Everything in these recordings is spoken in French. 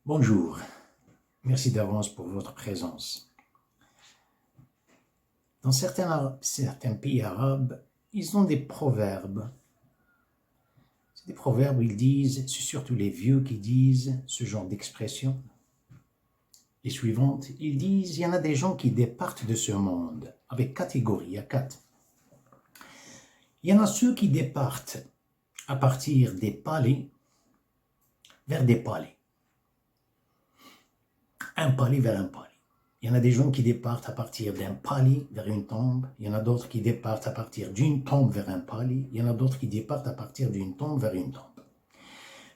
Bonjour, merci d'avance pour votre présence. Dans certains pays arabes, ils ont des proverbes. C'est des proverbes où ils disent, c'est surtout les vieux qui disent ce genre d'expression. Les suivantes, ils disent, il y en a des gens qui départent de ce monde, avec catégorie, il y a 4. Il y en a ceux qui départent à partir des palais vers des palais. Un palais vers un palais. Il y en a des gens qui départent à partir d'un palais vers une tombe. Il y en a d'autres qui départent à partir d'une tombe vers un palais. Il y en a d'autres qui départent à partir d'une tombe vers une tombe.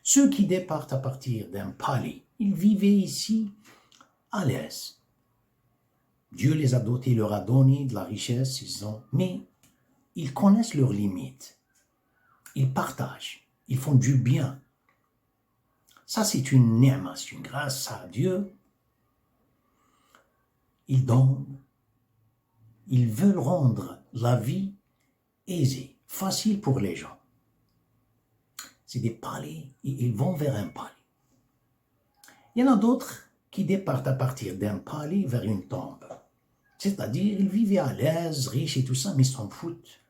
Ceux qui départent à partir d'un palais, ils vivaient ici à l'aise. Dieu les a dotés, leur a donné de la richesse, mais ils connaissent leurs limites. Ils partagent, ils font du bien. Ça, c'est une ni'ma, c'est une grâce à Dieu. Ils donnent, ils veulent rendre la vie aisée, facile pour les gens. C'est des palais et ils vont vers un palais. Il y en a d'autres qui départent à partir d'un palais vers une tombe. C'est-à-dire, ils vivaient à l'aise, riches et tout ça, mais ils s'en foutent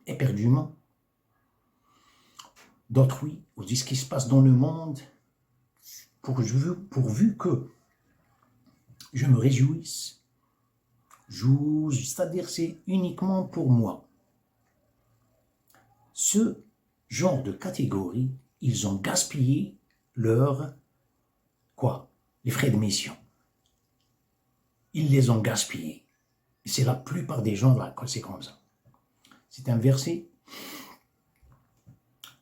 éperdument. D'autres, oui, on dit ce qui se passe dans le monde, pourvu que je me réjouisse. C'est-à-dire, c'est uniquement pour moi. Ce genre de catégorie, ils ont gaspillé leur, les frais de mission. Ils les ont gaspillés. C'est la plupart des gens là, c'est comme ça. C'est un verset.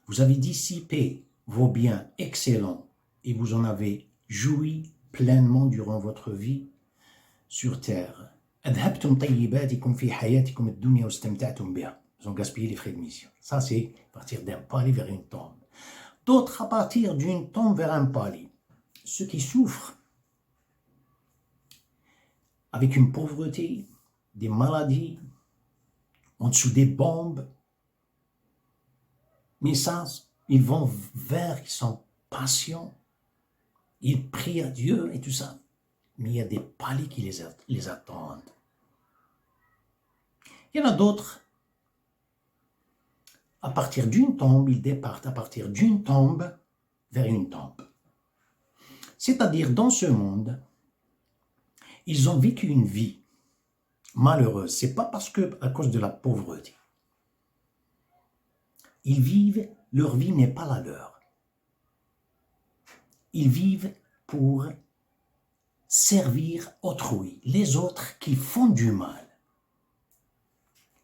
Vous avez dissipé vos biens excellents et vous en avez joui pleinement durant votre vie sur terre. Ils ont gaspillé les frais de mission. Ça, c'est à partir d'un palais vers une tombe. D'autres à partir d'une tombe vers un palais. Ceux qui souffrent avec une pauvreté, des maladies, en dessous des bombes. Mais ça, ils vont vers, ils sont patients, ils prient à Dieu et tout ça. Mais il y a des palais qui les attendent. Il y en a d'autres, à partir d'une tombe, ils départent à partir d'une tombe vers une tombe. C'est-à-dire, dans ce monde, ils ont vécu une vie malheureuse. Ce n'est pas parce que, à cause de la pauvreté. Ils vivent, leur vie n'est pas la leur. Ils vivent pour servir autrui, les autres qui font du mal.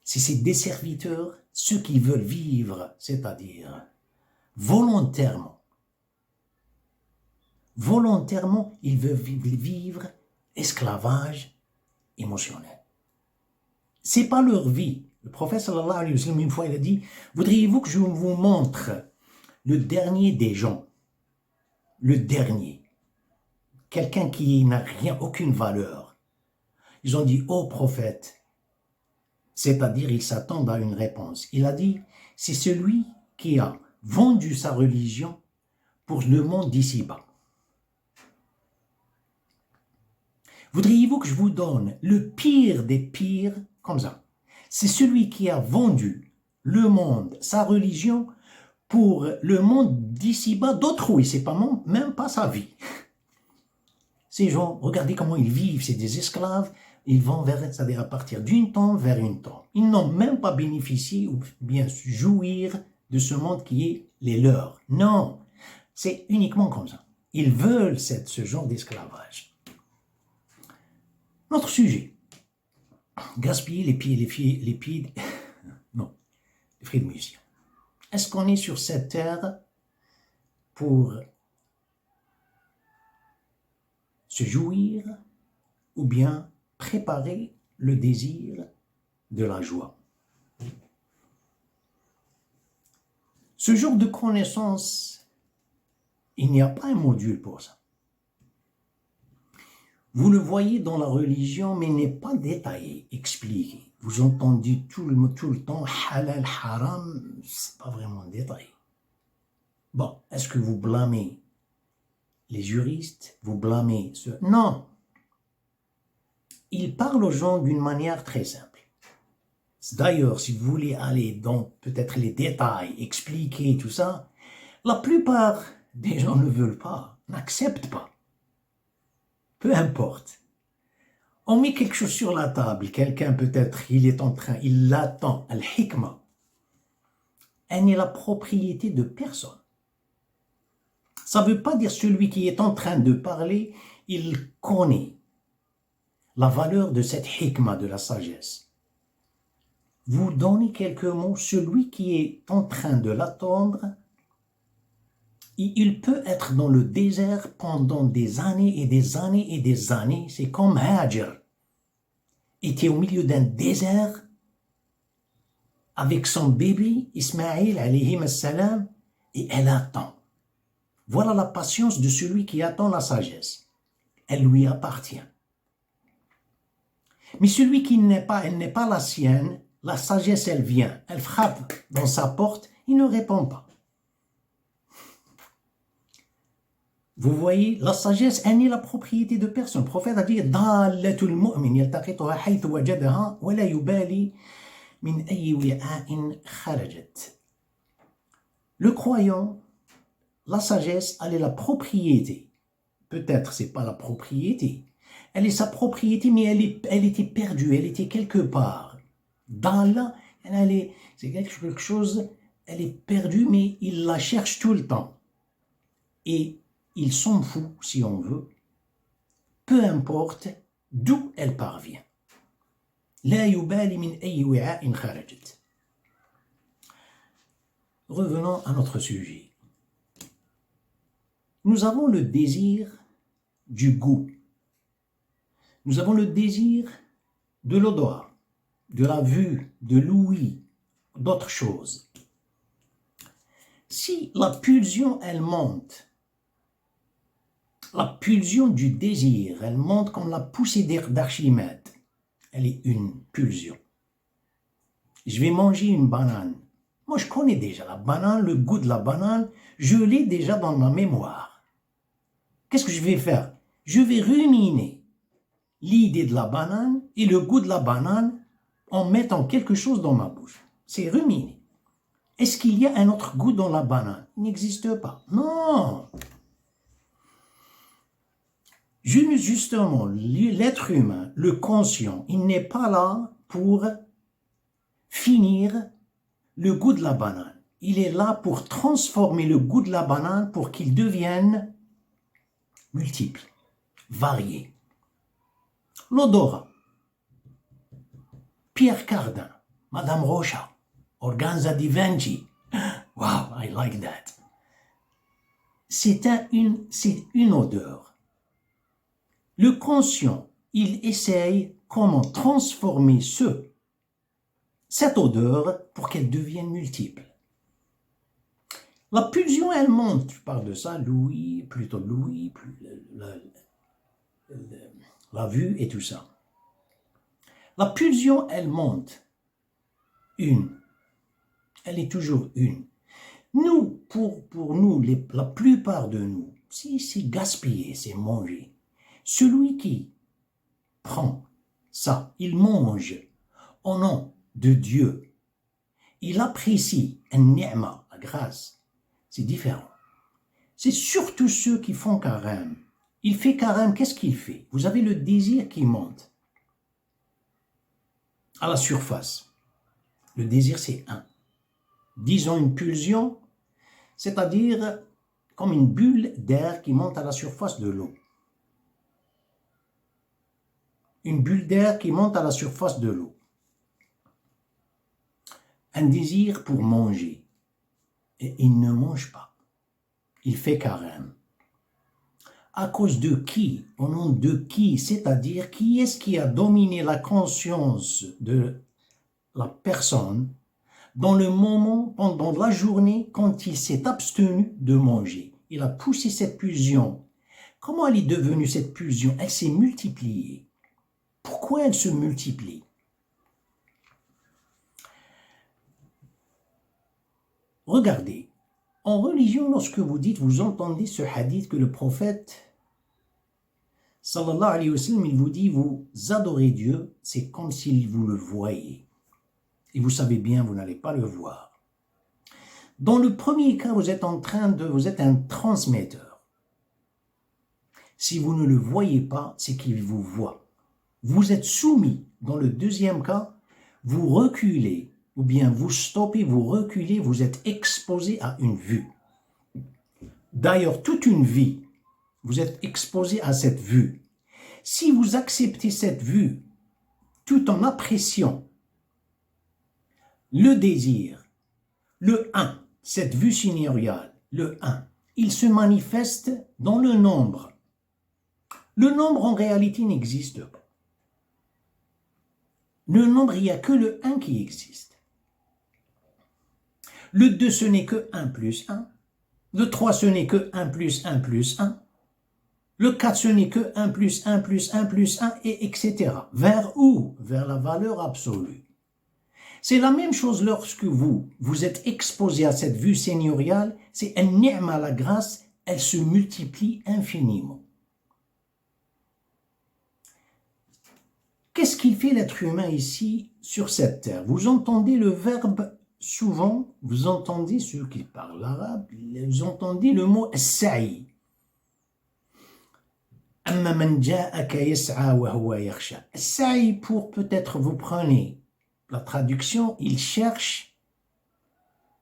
Si c'est des serviteurs, ceux qui veulent vivre, c'est-à-dire volontairement, ils veulent vivre esclavage émotionnel. Ce n'est pas leur vie. Le prophète sallallahu alayhi wa sallam, une fois, il a dit, voudriez-vous que je vous montre le dernier des gens? Le dernier. Quelqu'un qui n'a rien, aucune valeur. Ils ont dit, ô prophète, c'est-à-dire ils s'attendent à une réponse. Il a dit, c'est celui qui a vendu sa religion pour le monde d'ici-bas. Voudriez-vous que je vous donne le pire des pires, comme ça? C'est celui qui a vendu le monde, sa religion, pour le monde d'ici-bas d'autrui. C'est pas même pas sa vie. Ces gens, regardez comment ils vivent, c'est des esclaves. Ils vont vers, c'est-à-dire à partir d'une tombe vers une tombe. Ils n'ont même pas bénéficié ou bien jouir de ce monde qui est les leurs. Non, c'est uniquement comme ça. Ils veulent ce genre d'esclavage. Notre sujet, gaspiller les frais de mission. Est-ce qu'on est sur cette terre pour se jouir ou bien préparer le désir de la joie? Ce genre de connaissance, il n'y a pas un module pour ça. Vous le voyez dans la religion, mais n'est pas détaillé, expliqué. Vous entendez tout le temps halal, haram, c'est pas vraiment détaillé. Bon, est-ce que vous blâmez les juristes, vous blâmez ceux. Non. Il parle aux gens d'une manière très simple. D'ailleurs, si vous voulez aller dans peut-être les détails, expliquer tout ça, la plupart des gens ne veulent pas, n'acceptent pas. Peu importe. On met quelque chose sur la table, quelqu'un peut-être, il l'attend, al-hikmah. Elle n'est la propriété de personne. Ça ne veut pas dire celui qui est en train de parler, il connaît la valeur de cette hikmah, de la sagesse. Vous donnez quelques mots, celui qui est en train de l'attendre, il peut être dans le désert pendant des années et des années et des années. C'est comme Hajar était au milieu d'un désert avec son bébé Ismaïl alayhi salam et elle attend. Voilà la patience de celui qui attend la sagesse. Elle lui appartient. Mais celui qui elle n'est pas la sienne, la sagesse, elle vient, elle frappe dans sa porte, il ne répond pas. Vous voyez, la sagesse, elle n'est la propriété de personne. Le prophète a dit Dalatul mu'min yaltaqituha haythu wajadaha wa la yubali min ayyi wi'a'in kharajat. Le croyant, la sagesse, elle est la propriété. Peut-être c'est pas la propriété. Elle est sa propriété, mais elle était perdue, elle était quelque part. Dala, c'est quelque chose, elle est perdue, mais il la cherche tout le temps. Et il s'en fout, si on veut, peu importe d'où elle parvient. La yubali min ayyi wi'a'in kharajat. Revenons à notre sujet. Nous avons le désir du goût. Nous avons le désir de l'odorat, de la vue, de l'ouïe, d'autres choses. Si la pulsion, elle monte, la pulsion du désir, elle monte comme la poussée d'Archimède. Elle est une pulsion. Je vais manger une banane. Moi, je connais déjà la banane, le goût de la banane, je l'ai déjà dans ma mémoire. Qu'est-ce que je vais faire? Je vais ruminer l'idée de la banane et le goût de la banane en mettant quelque chose dans ma bouche. C'est ruminer. Est-ce qu'il y a un autre goût dans la banane? Il n'existe pas. Non. Justement, l'être humain, le conscient, il n'est pas là pour finir le goût de la banane. Il est là pour transformer le goût de la banane pour qu'il devienne multiple, varié. L'odorat. Pierre Cardin, Madame Rocha, Organza di Vinci. Wow, I like that. C'est une odeur. Le conscient, il essaye comment transformer cette odeur pour qu'elle devienne multiple. La pulsion, elle monte. Je parle de ça, l'ouïe, la vue et tout ça. La pulsion, elle monte. Une. Elle est toujours une. Nous, pour nous, la plupart de nous, c'est gaspiller, c'est manger. Celui qui prend ça, il mange au nom de Dieu. Il apprécie un-ni'ma, la grâce. C'est différent. C'est surtout ceux qui font carême. Il fait carême, qu'est-ce qu'il fait? Vous avez le désir qui monte à la surface. Le désir, c'est un. Disons une pulsion, c'est-à-dire comme une bulle d'air qui monte à la surface de l'eau. Une bulle d'air qui monte à la surface de l'eau. Un désir pour manger. Et il ne mange pas. Il fait carême. À cause de qui? Au nom de qui? C'est-à-dire, qui est-ce qui a dominé la conscience de la personne dans le moment, pendant la journée, quand il s'est abstenu de manger? Il a poussé cette pulsion. Comment elle est devenue cette pulsion? Elle s'est multipliée. Pourquoi elle se multiplie? Regardez, En religion, lorsque vous dites, vous entendez ce hadith que le prophète, sallallahu alayhi wa sallam, il vous dit, vous adorez Dieu, c'est comme si vous le voyez. Et vous savez bien, vous n'allez pas le voir. Dans le premier cas, vous êtes un transmetteur. Si vous ne le voyez pas, c'est qu'il vous voit. Vous êtes soumis. Dans le deuxième cas, vous reculez, ou bien vous stoppez, vous reculez, vous êtes exposé à une vue. D'ailleurs, toute une vie, vous êtes exposé à cette vue. Si vous acceptez cette vue, tout en appréciant le désir, le un, cette vue seigneuriale, le un, il se manifeste dans le nombre. Le nombre en réalité n'existe pas. Le nombre, il n'y a que le 1 qui existe. Le 2, ce n'est que 1 plus 1. Le 3, ce n'est que 1 plus 1 plus 1. Le 4, ce n'est que 1 plus 1 plus 1 plus 1, et etc. Vers où? Vers la valeur absolue. C'est la même chose lorsque vous êtes exposé à cette vue seigneuriale, c'est un ni'ma, la grâce, elle se multiplie infiniment. Qu'est-ce qu'il fait l'être humain ici, sur cette terre? Vous entendez le verbe souvent, vous entendez ceux qui parlent l'arabe, vous entendez le mot « sa'i ». Sa'i, pour peut-être vous prenez la traduction, il cherche,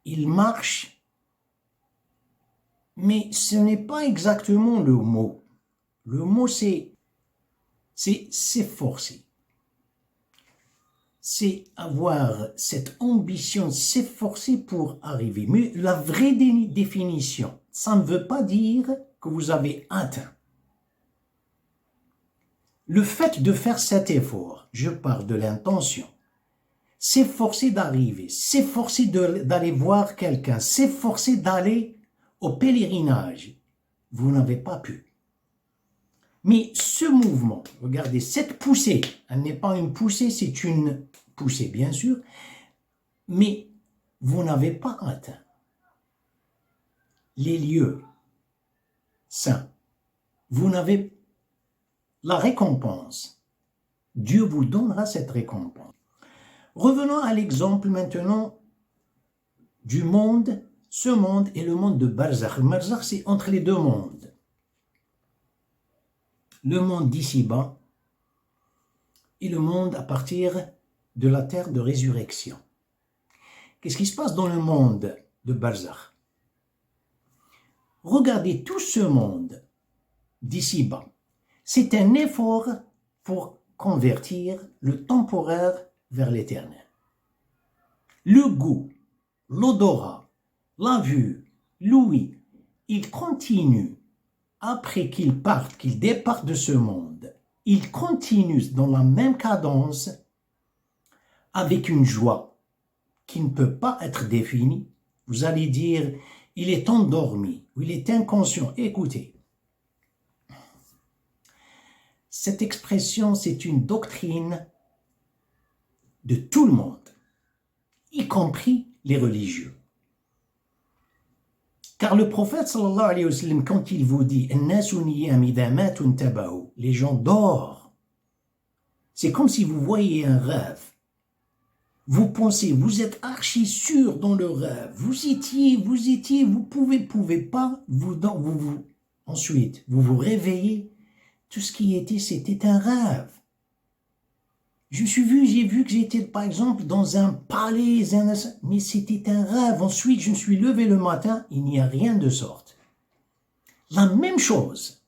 il marche, mais ce n'est pas exactement le mot. Le mot c'est s'efforcer. C'est avoir cette ambition, s'efforcer pour arriver. Mais la vraie définition, ça ne veut pas dire que vous avez atteint. Le fait de faire cet effort, je parle de l'intention, s'efforcer d'arriver, s'efforcer d'aller voir quelqu'un, s'efforcer d'aller au pèlerinage, vous n'avez pas pu. Mais ce mouvement, regardez, cette poussée, elle n'est pas une poussée, c'est une poussée bien sûr, mais vous n'avez pas atteint les lieux saints. Vous n'avez la récompense. Dieu vous donnera cette récompense. Revenons à l'exemple maintenant du monde, ce monde et le monde de Barzakh. Barzakh, c'est entre les deux mondes. Le monde d'ici-bas et le monde à partir de la terre de résurrection. Qu'est-ce qui se passe dans le monde de Barzakh? Regardez tout ce monde d'ici-bas. C'est un effort pour convertir le temporaire vers l'éternel. Le goût, l'odorat, la vue, l'ouïe, il continue après qu'il parte, qu'il départ de ce monde. Il continue dans la même cadence avec une joie qui ne peut pas être définie. Vous allez dire, il est endormi, ou il est inconscient. Écoutez, cette expression, c'est une doctrine de tout le monde, y compris les religieux. Car le prophète, sallallahu alayhi wa sallam, quand il vous dit « les gens dorment », c'est comme si vous voyez un rêve. Vous pensez, vous êtes archi sûr dans le rêve. Vous étiez, vous pouvez pas, ensuite, vous vous réveillez. Tout ce qui était, c'était un rêve. J'ai vu que j'étais, par exemple, dans un palais, mais c'était un rêve. Ensuite, je me suis levé le matin, il n'y a rien de sorte. La même chose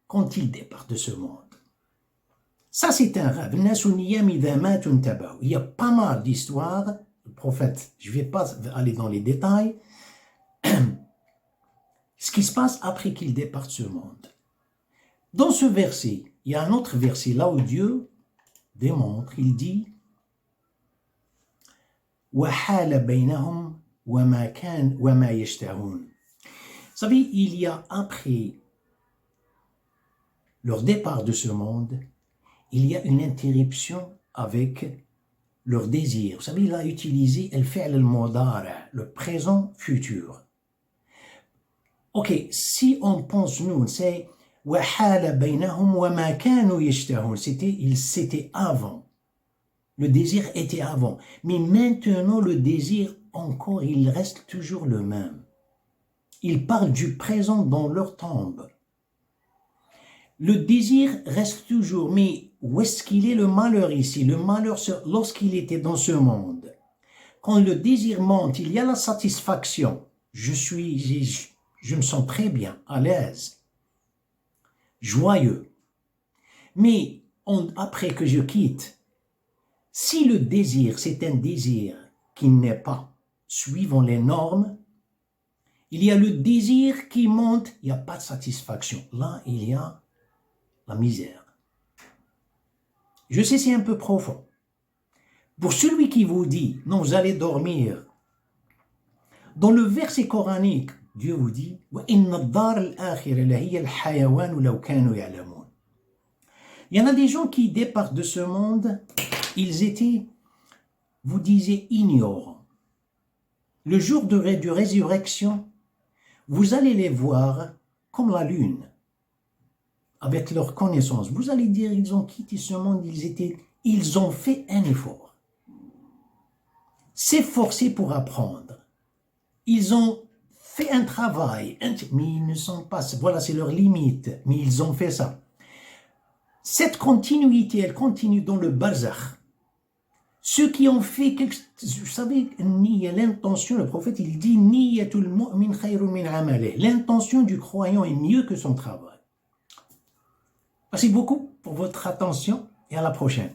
quand il départ de ce monde. Ça, c'est un rêve. Il y a pas mal d'histoires. Le prophète, je ne vais pas aller dans les détails. Ce qui se passe après qu'il départ de ce monde. Dans ce verset, il y a un autre verset là où Dieu démontre, il dit وَحَالَ بَيْنَهُمْ وَمَا يَشْتَهُونَ. Vous savez, il y a après leur départ de ce monde, il y a une interruption avec leur désir. Vous savez, il a utilisé le présent futur. Ok, si on pense nous, c'est وَحَالَ بَيْنَهُمْ وَمَا كَانُوا يَشْتَهُونَ. C'était avant. Le désir était avant. Mais maintenant, le désir, encore, il reste toujours le même. Ils parlent du présent dans leur tombe. Le désir reste toujours, mais où est-ce qu'il est le malheur ici? Le malheur, lorsqu'il était dans ce monde. Quand le désir monte, il y a la satisfaction. Je me sens très bien, à l'aise, joyeux. Mais après que je quitte, si le désir, c'est un désir qui n'est pas suivant les normes, il y a le désir qui monte, il n'y a pas de satisfaction. Là, il y a la misère. Je sais, c'est un peu profond. Pour celui qui vous dit, non, vous allez dormir, dans le verset coranique, Dieu vous dit, il y en a des gens qui départent de ce monde, ils étaient, vous disiez, ignorants. Le jour de résurrection, vous allez les voir comme la lune, avec leur connaissance. Vous allez dire, ils ont quitté ce monde, ils ont fait un effort. S'efforcer pour apprendre. Ils ont fait un travail, mais ils ne sont pas, voilà, c'est leur limite, mais ils ont fait ça. Cette continuité, elle continue dans le barzakh. Ceux qui ont fait, vous savez, l'intention, le prophète, il dit, niyatul mu'min khayrun min amalih. L'intention du croyant est mieux que son travail. Merci beaucoup pour votre attention et à la prochaine.